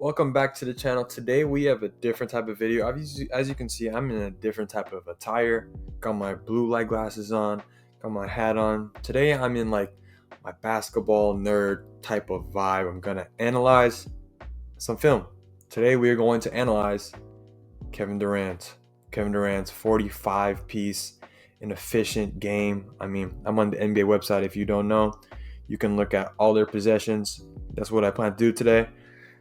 Welcome back to the channel. Today we have a different type of video. As you can see, I'm in a different type of attire. Got my blue light glasses on, got my hat on. Today I'm in like my basketball nerd type of vibe. I'm gonna analyze some film. Today we are going to analyze Kevin Durant. Kevin Durant's 45 piece, an efficient game. I'm on the NBA website. If you don't know, you can look at all their possessions. That's what I plan to do today.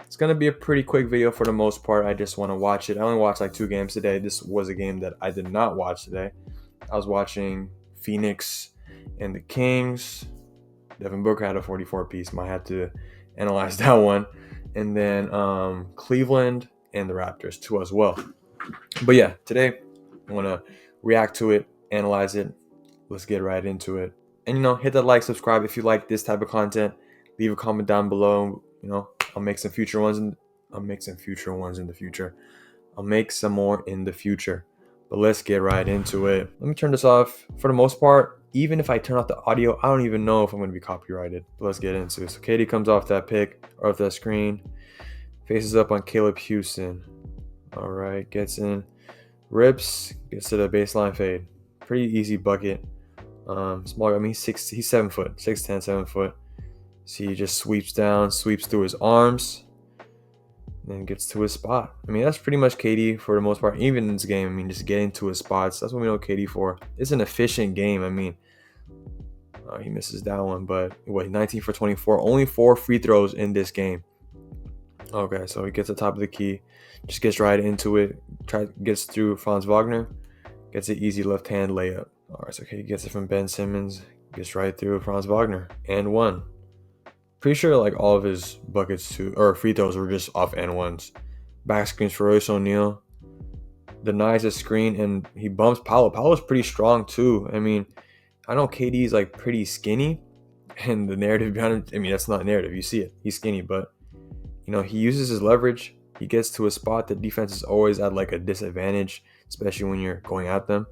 It's going to be a pretty quick video for the most part. I just want to watch it. I only watched like 2 games today. This was a game that I did not watch today. I was watching Phoenix and the Kings. Devin Booker had a 44 piece. Might have to analyze that one. And then Cleveland and the Raptors too as well. But yeah, today I want to react to it, analyze it. Let's get right into it. And hit that like, subscribe if you like this type of content. Leave a comment down below. I'll make some future ones in the future. I'll make some more in the future. But let's get right into it. Let me turn this off. For the most part, even if I turn off the audio, I don't even know if I'm going to be copyrighted. But let's get into it. So KD comes off that pick, or off that screen. Faces up on Caleb Houston. All right, gets in. Rips, gets to the baseline fade. Pretty easy bucket. Small. He's 7 foot, 6'10", 7 foot. See, he just sweeps down, sweeps through his arms, and gets to his spot. That's pretty much KD for the most part. Even in this game, just getting to his spots. That's what we know KD for. It's an efficient game. He misses that one, but 19 for 24. Only 4 free throws in this game. Okay, so he gets the top of the key, just gets right into it. Gets through Franz Wagner, gets an easy left-hand layup. All right, so he gets it from Ben Simmons, gets right through Franz Wagner, and one. Pretty sure like all of his buckets or free throws were just off and ones. Back screens for Royce O'Neal. Denies a screen and he bumps Paolo. Paolo's pretty strong too. I know KD's like pretty skinny, and the narrative behind it, that's not narrative. You see it. He's skinny, but he uses his leverage. He gets to a spot. The defense is always at like a disadvantage, especially when you're going at them.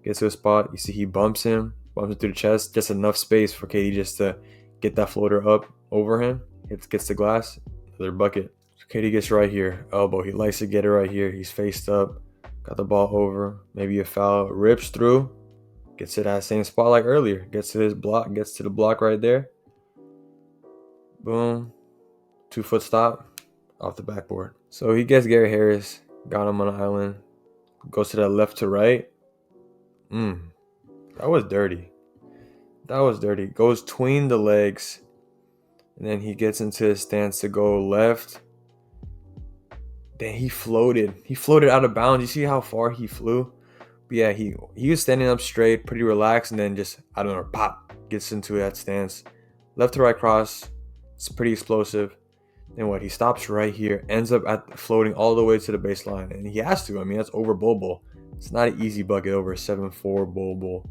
Gets to a spot. You see he bumps him through the chest. Just enough space for KD just to get that floater up over him. Gets the glass, another bucket. So KD gets right here, elbow. He likes to get it right here. He's faced up, got the ball over, maybe a foul, rips through, gets to that same spot like earlier. Gets to his block, gets to the block right there. Boom, 2-foot stop off the backboard. So he gets Gary Harris, got him on an island, goes to that left to right. That was dirty. Goes between the legs. And then he gets into his stance to go left. Then he floated. He floated out of bounds. You see how far he flew? But yeah, he was standing up straight, pretty relaxed, and then just, I don't know, pop, gets into that stance. Left to right cross. It's pretty explosive. Then he stops right here, ends up floating all the way to the baseline. And he has to. That's over Bol. It's not an easy bucket over 7'4" Bol.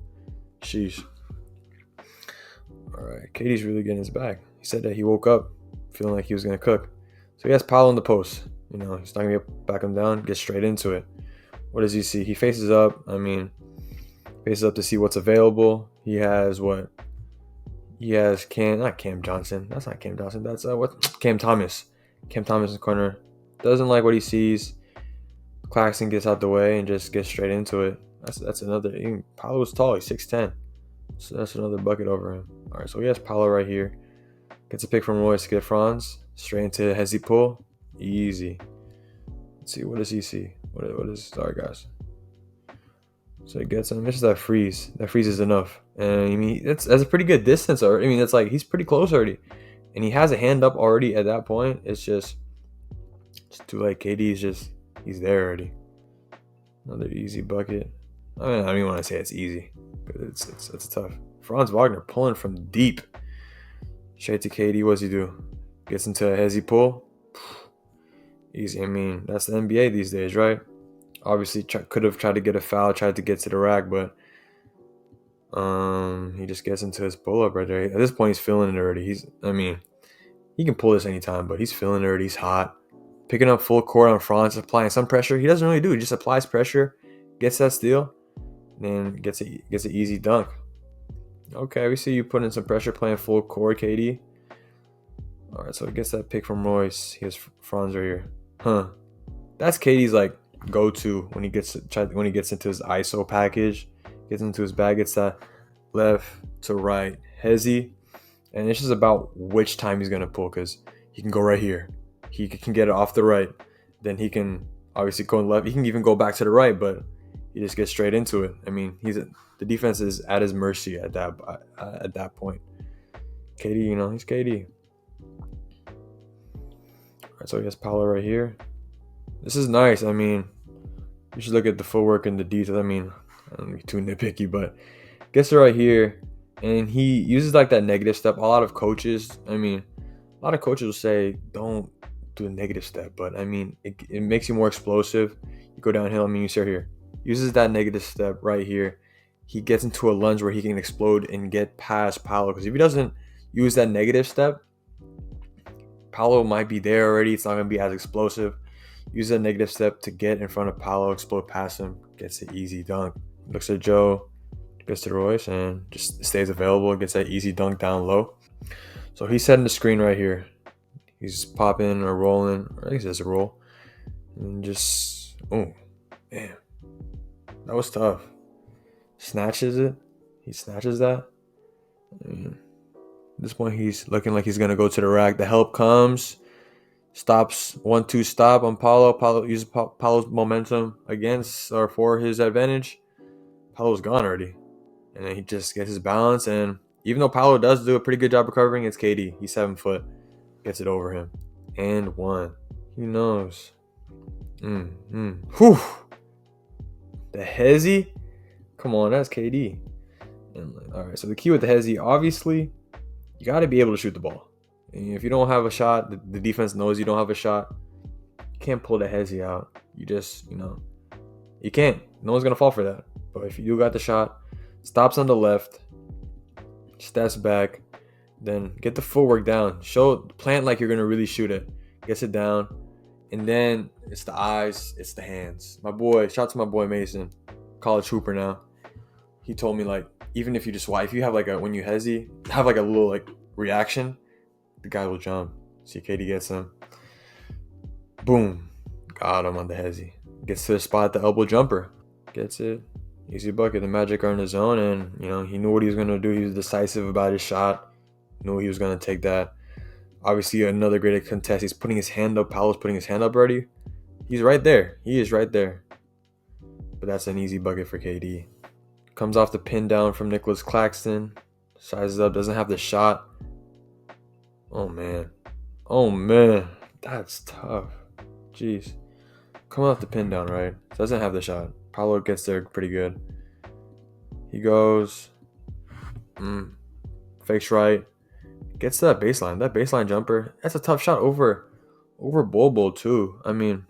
Sheesh. All right, KD's really getting his back. He said that he woke up feeling like he was going to cook. So he has Paolo in the post. He's not going to back him down, get straight into it. What does he see? He faces up. Faces up to see what's available. He has what? He has not Cam Johnson. That's not Cam Johnson. That's Cam Thomas. Cam Thomas in the corner. Doesn't like what he sees. Claxton gets out the way and just gets straight into it. That's another. Paolo's tall. He's 6'10". So that's another bucket over him. All right, so he has Paolo right here. Gets a pick from Royce to get Franz. Straight into Hezi pull. Easy. Let's see. What does he see? What is... Sorry, guys. So he gets him. Misses that freeze. That freeze is enough. And that's a pretty good distance already. That's like he's pretty close already. And he has a hand up already at that point. It's too late. He's there already. Another easy bucket. I don't even want to say it's easy, but it's tough. Franz Wagner pulling from deep. Straight to KD. What does he do? Gets into a Hezi pull. Easy. That's the NBA these days, right? Obviously, could have tried to get a foul, tried to get to the rack, but he just gets into his pull-up right there. At this point, he's feeling it already. He can pull this anytime, but he's feeling it already. He's hot. Picking up full court on Franz, applying some pressure. He doesn't really do it. He just applies pressure, gets that steal, then gets an easy dunk. Okay, we see you putting some pressure, playing full court, KD. All right, so he gets that pick from Royce. He has Franz right here. Huh. That's KD's like go-to when he gets into his ISO package, gets into his bag, gets that left to right hezzy, and it's just about which time he's gonna pull, because he can go right here, he can get it off the right, then he can obviously go left, he can even go back to the right, but he just gets straight into it. I mean, the defense is at his mercy at that point. KD, he's KD. All right, so he has Paolo right here. This is nice. I mean, you should look at the footwork and the details. I mean, I don't be too nitpicky, but gets it right here, and he uses like that negative step. A lot of coaches will say don't do a negative step, but I mean, it makes you more explosive. You go downhill. I mean, you see here, uses that negative step right here. He gets into a lunge where he can explode and get past Paolo, because if he doesn't use that negative step, Paolo might be there already. It's not going to be as explosive. Use that negative step to get in front of Paolo, explode past him, gets an easy dunk. Looks at Joe, gets to Royce, and just stays available, gets that easy dunk down low. So he's setting the screen right here. He's popping or rolling, or I think it's a roll. And just, oh, man. That was tough. Snatches it. He snatches that. And at this point, he's looking like he's going to go to the rack. The help comes. Stops 1-2 stop on Paolo. Paolo uses Paolo's momentum against or for his advantage. Paolo's gone already. And then he just gets his balance. And even though Paolo does do a pretty good job recovering, it's KD. He's 7 foot. Gets it over him. And one. He knows. Whew. The hezzy? Come on, that's KD. And all right, so the key with the hezzy, obviously, you got to be able to shoot the ball. And if you don't have a shot, the defense knows you don't have a shot. You can't pull the hezzy out. You just, you can't. No one's going to fall for that. But if you do got the shot, stops on the left, steps back, then get the footwork down. Plant like you're going to really shoot it. Gets it down. And then it's the eyes, it's the hands. My boy, shout out to my boy Mason, college hooper now. He told me, like, even if you have like when you hezzy, have like a little like reaction, the guy will jump. See, KD gets him. Boom. Got him on the hezzy. Gets to the spot, the elbow jumper. Gets it. Easy bucket. The Magic are in the zone, and, he knew what he was going to do. He was decisive about his shot. Knew he was going to take that. Obviously, another great contest. He's putting his hand up. Paolo's putting his hand up already. He's right there. He is right there. But that's an easy bucket for KD. Comes off the pin down from Nicholas Claxton. Sizes up. Doesn't have the shot. Oh, man. That's tough. Jeez. Coming off the pin down, right? Doesn't have the shot. Paolo gets there pretty good. He goes. Fakes right. Gets to that baseline. That baseline jumper. That's a tough shot over Bobo too. I mean,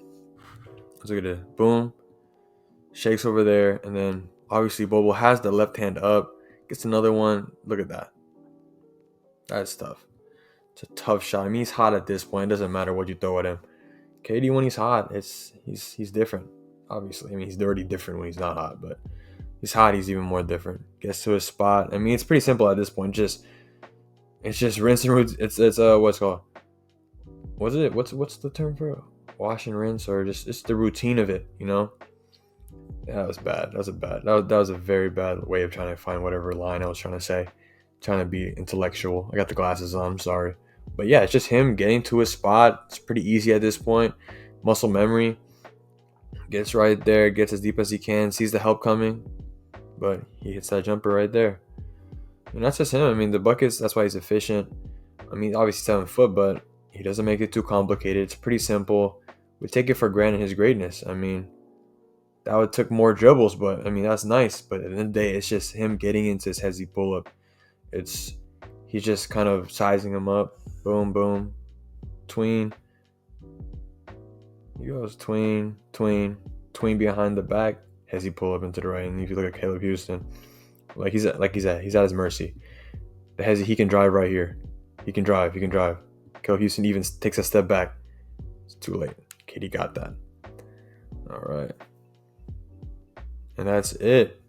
let's look at it. Boom. Shakes over there. And then obviously Bobo has the left hand up. Gets another one. Look at that. That's tough. It's a tough shot. I mean, he's hot at this point. It doesn't matter what you throw at him. KD, when he's hot, he's different. Obviously. I mean, he's already different when he's not hot. But he's hot, he's even more different. Gets to his spot. I mean, it's pretty simple at this point. It's just rinse and routine. It's what's it called? What's it? What's the term for it? Wash and rinse, or just it's the routine of it, Yeah, that was bad. That was a very bad way of trying to find whatever line I was trying to say. Trying to be intellectual. I got the glasses on. I'm sorry, but yeah, it's just him getting to his spot. It's pretty easy at this point. Muscle memory. Gets right there. Gets as deep as he can. Sees the help coming, but he hits that jumper right there. And that's just him. I mean, the buckets, that's why he's efficient. I mean, obviously 7 foot, but he doesn't make it too complicated. It's pretty simple. We take it for granted his greatness. I mean, that would took more dribbles, but I mean, that's nice. But at the end of the day, it's just him getting into his hezzy pull-up. He's just kind of sizing him up. Boom, boom. Tween. He goes tween behind the back. Hezzy pull-up into the right. And if you look at Caleb Houston, he's at his mercy. The hezzy, he can drive right here. He can drive. Caleb Houston even takes a step back. It's too late. KD got that. All right. And that's it.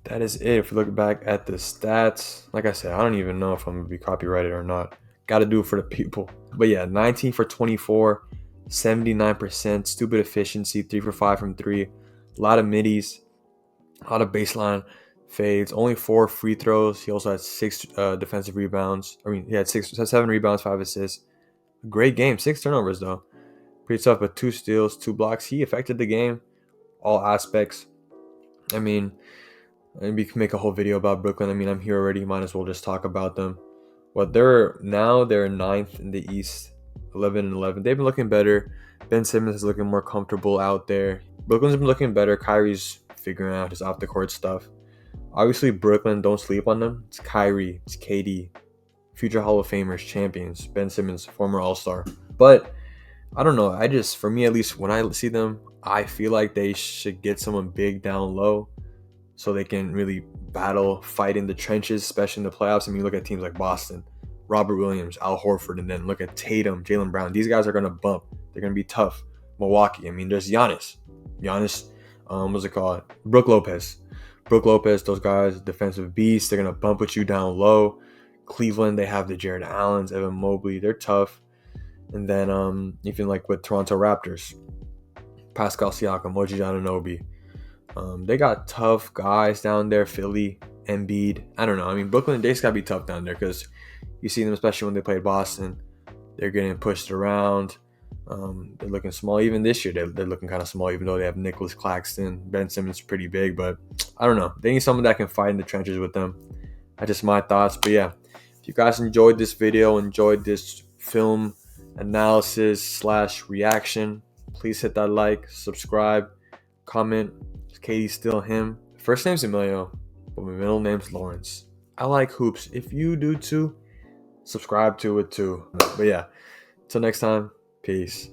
That is it. If you look back at the stats, like I said, I don't even know if I'm going to be copyrighted or not. Got to do it for the people. But yeah, 19 for 24, 79%, stupid efficiency, 3 for 5 from 3. A lot of middies, a lot of baseline fades, only 4 free throws. He also had 6 defensive rebounds. I mean, he had 7 rebounds, 5 assists. Great game, 6 turnovers though. Pretty tough, but 2 steals, 2 blocks. He affected the game, all aspects. I mean, and we can make a whole video about Brooklyn. I mean, I'm here already. Might as well just talk about them. But they're ninth in the East, 11-11. They've been looking better. Ben Simmons is looking more comfortable out there. Brooklyn's been looking better. Kyrie's figuring out his off the court stuff. Obviously, Brooklyn, don't sleep on them. It's Kyrie, it's KD, future Hall of Famers, champions. Ben Simmons, former All-Star. But I don't know. For me at least, when I see them, I feel like they should get someone big down low, so they can really battle, fight in the trenches, especially in the playoffs. I mean, look at teams like Boston, Robert Williams, Al Horford, and then look at Tatum, Jaylen Brown. These guys are going to bump. They're going to be tough. Milwaukee, I mean, there's Giannis, what's it called? Brook Lopez, those guys, defensive beasts. They're going to bump with you down low. Cleveland, they have the Jared Allens, Evan Mobley. They're tough. And then even like with Toronto Raptors, Pascal Siakam, OG Anunoby. They got tough guys down there. Philly, Embiid. I don't know. I mean, Brooklyn, they just got to be tough down there because you see them, especially when they played Boston. They're getting pushed around. They're looking small. Even this year, they're looking kind of small, even though they have Nicholas Claxton. Ben Simmons is pretty big, but I don't know. They need someone that can fight in the trenches with them. That's just my thoughts. But yeah, if you guys enjoyed this video, enjoyed this film analysis / reaction, please hit that like, subscribe, comment. Katie's still him. First name's Emilio, but my middle name's Lawrence. I like hoops. If you do too, subscribe to it too. But yeah, till next time, peace.